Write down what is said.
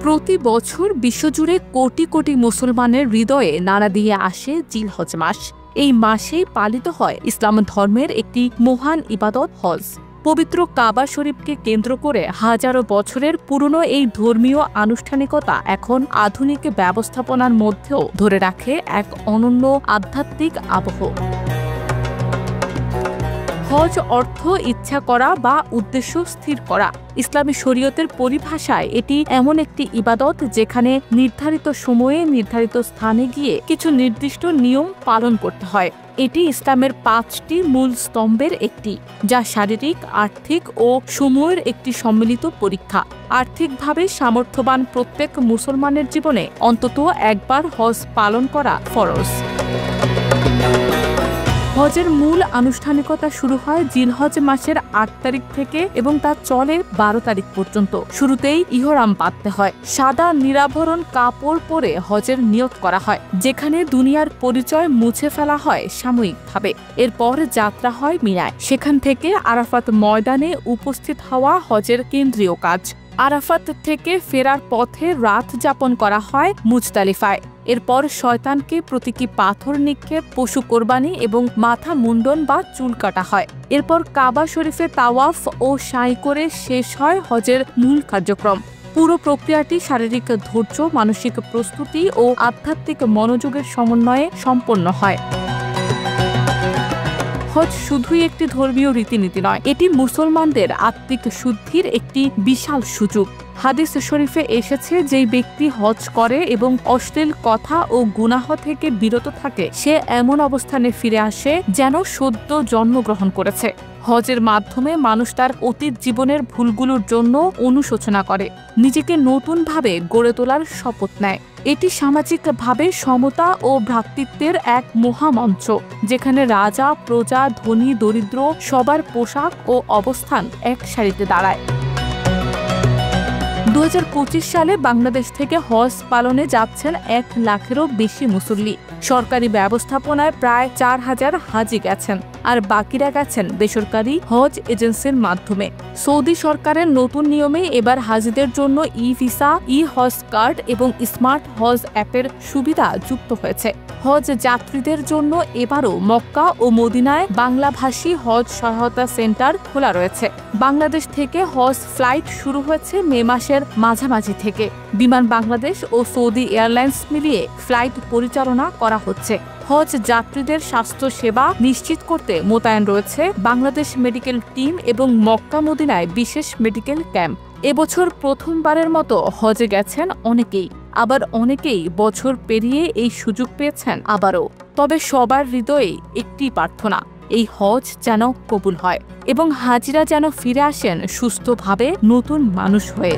প্রতি বছর বিশ্বজুড়ে কোটি কোটি মুসলমানের হৃদয়ে নাড়া দিয়ে আসে জিলহজ মাস। এই মাসেই পালিত হয় ইসলাম ধর্মের একটি মহান ইবাদত হজ। পবিত্র কাবা শরীফকে কেন্দ্র করে হাজারো বছরের পুরনো এই ধর্মীয় আনুষ্ঠানিকতা এখন আধুনিক ব্যবস্থাপনার মধ্যেও ধরে রাখে এক অনন্য আধ্যাত্মিক আবহ। হজ অর্থ ইচ্ছা করা বা উদ্দেশ্য স্থির করা। ইসলামী শরীয়তের পরিভাষায় এটি এমন একটি ইবাদত যেখানে নির্ধারিত সময়ে নির্ধারিত স্থানে গিয়ে কিছু নির্দিষ্ট নিয়ম পালন করতে হয়। এটি ইসলামের 5টি মূল স্তম্ভের একটি, যা শারীরিক, আর্থিক ও সময়ের একটি সম্মিলিত পরীক্ষা। আর্থিকভাবে সামর্থ্যবান প্রত্যেক মুসলমানের জীবনে অন্তত একবার হজ পালন করা ফরজ। হজের মূল আনুষ্ঠানিকতা শুরু হয় জিলহজ মাসের 8 তারিখ থেকে এবং তা চলে 12 তারিখ পর্যন্ত। শুরুতেই ইহরাম বাঁধতে হয়। সাদা নিরাভরণ কাপড় পরে হজের নিয়ত করা হয়, যেখানে দুনিয়ার পরিচয় মুছে ফেলা হয় সাময়িকভাবে। এরপর যাত্রা হয় মিনায়। সেখান থেকে আরাফাত ময়দানে উপস্থিত হওয়া হজের কেন্দ্রীয় কাজ। আরাফাত থেকে ফেরার পথে রাত যাপন করা হয় মুজদালিফায়। এরপর শয়তানকে প্রতীকী পাথর নিক্ষেপ, পশু কোরবানি এবং মাথা মুন্ডন বা চুল কাটা হয়। এরপর কাবা শরীফে তাওয়াফ ও সাই করে শেষ হয় হজের মূল কার্যক্রম। পুরো প্রক্রিয়াটি শারীরিক ধৈর্য, মানসিক প্রস্তুতি ও আধ্যাত্মিক মনোযোগের সমন্বয়ে সম্পন্ন হয়। হজ শুধুই একটি ধর্মীয় রীতিনীতি নয়, এটি মুসলমানদের আত্মিক শুদ্ধির একটি বিশাল সুযোগ। হাদিস শরীফে এসেছে, যেই ব্যক্তি হজ করে এবং অশ্লীল কথা ও গুনাহ থেকে বিরত থাকে, সে এমন অবস্থানে ফিরে আসে যেন সদ্য জন্মগ্রহণ করেছে। হজের মাধ্যমে মানুষ তার অতীত জীবনের ভুলগুলোর জন্য অনুশোচনা করে, নিজেকে নতুনভাবে গড়ে তোলার শপথ নেয়। এটি সামাজিকভাবে সমতা ও ভ্রাতৃত্বের এক মহামঞ্চ, যেখানে রাজা, প্রজা, ধনী, দরিদ্র সবার পোশাক ও অবস্থান এক সারিতে দাঁড়ায়। 2025 সালে বাংলাদেশ থেকে হজ পালনে যাচ্ছেন 1 লাখেরও বেশি মুসল্লি। সরকারি ব্যবস্থাপনায় প্রায় 4000 হাজি গেছেন, আর বাকিরা গেছেন বেসরকারি হজ এজেন্সির মাধ্যমে। সৌদি সরকারের নতুন নিয়মে এবার হাজিদের জন্য ই-ভিসা, ই-হজ কার্ড এবং স্মার্ট হজ অ্যাপের সুবিধা যুক্ত হয়েছে। হজ যাত্রীদের জন্য এবারও মক্কা ও মদিনায় বাংলাভাষী হজ সহায়তা সেন্টার খোলা রয়েছে। বাংলাদেশ থেকে হজ ফ্লাইট শুরু হয়েছে মে মাসের মাঝামাঝি থেকে। বিমান বাংলাদেশ ও সৌদি এয়ারলাইন্স মিলিয়ে ফ্লাইট পরিচালনা করা হচ্ছে। হজ যাত্রীদের স্বাস্থ্য সেবা নিশ্চিত করতে মোতায়েন রয়েছে বাংলাদেশ মেডিকেল টিম এবং মক্কা মদিনায় বিশেষ মেডিকেল ক্যাম্প। এবছর প্রথমবারের মতো হজে গেছেন অনেকেই, আবার অনেকেই বছর পেরিয়ে এই সুযোগ পেয়েছেন আবারও। তবে সবার হৃদয়ে একটি প্রার্থনা, এই হজ যেন কবুল হয় এবং হাজিরা যেন ফিরে আসেন সুস্থভাবে, নতুন মানুষ হয়ে।